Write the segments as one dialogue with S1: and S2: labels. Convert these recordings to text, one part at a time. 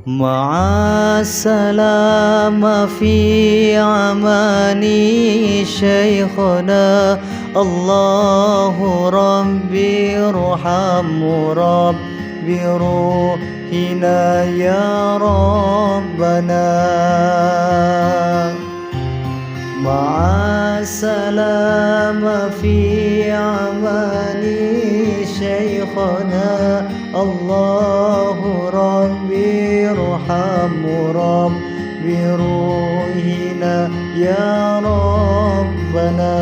S1: مع السلامة في عماني شيخنا، الله ربي ارحم ربي روحنا يا ربنا. مع السلامة في عماني شيخنا، الله ربي ارحم ربي روحنا يا ربنا.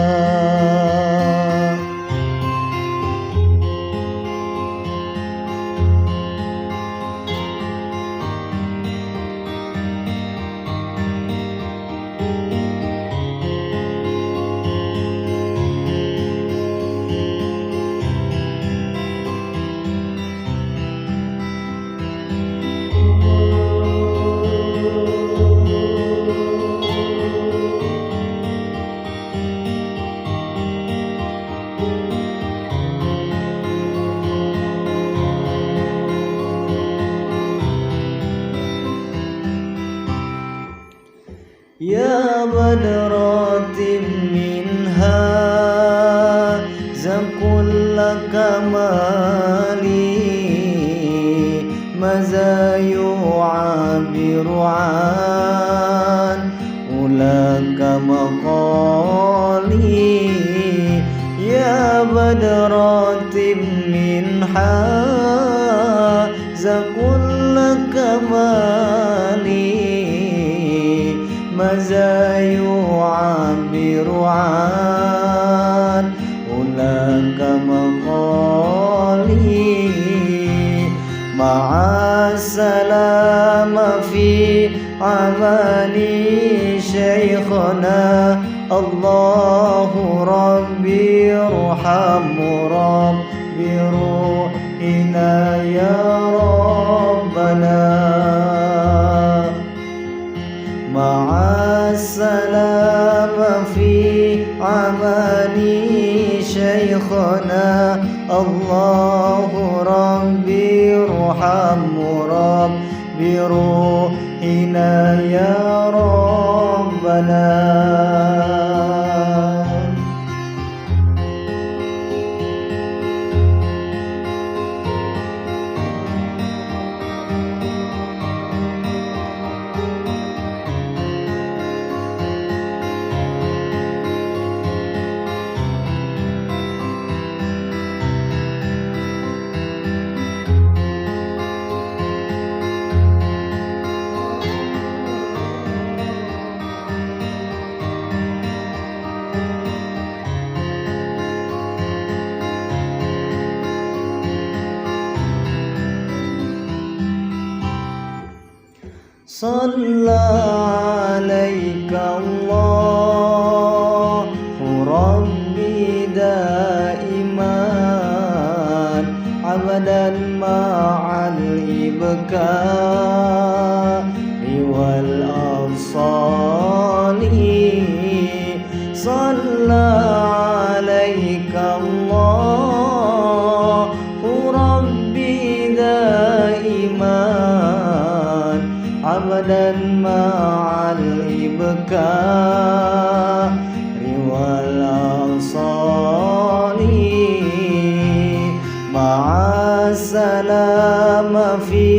S1: يا بدرات منها كل كمالي، ماذا يعبر عن أولاك مقالي. يا بدرات منها كل كمالي، ماذا يعبر عن أولاك مقالي. مع السلامة في عماني شيخنا، الله ربي ارحم ربي روحنا يا ربنا. مع السلامة في عماني شيخنا، الله ربي ارحم ربي روحنا يا ربنا. صلى عليك الله ربي دائما، عبدا مع الإبكار والأوصال. صلى عليك الله ربي دائما، عبدا مع الإبكار والأوصال. مع السلامة في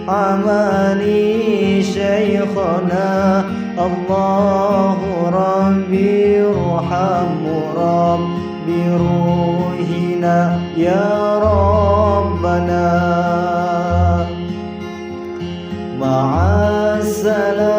S1: عماني شيخنا، الله ربي ارحم ربي روحنا يا ربنا. مع السلامة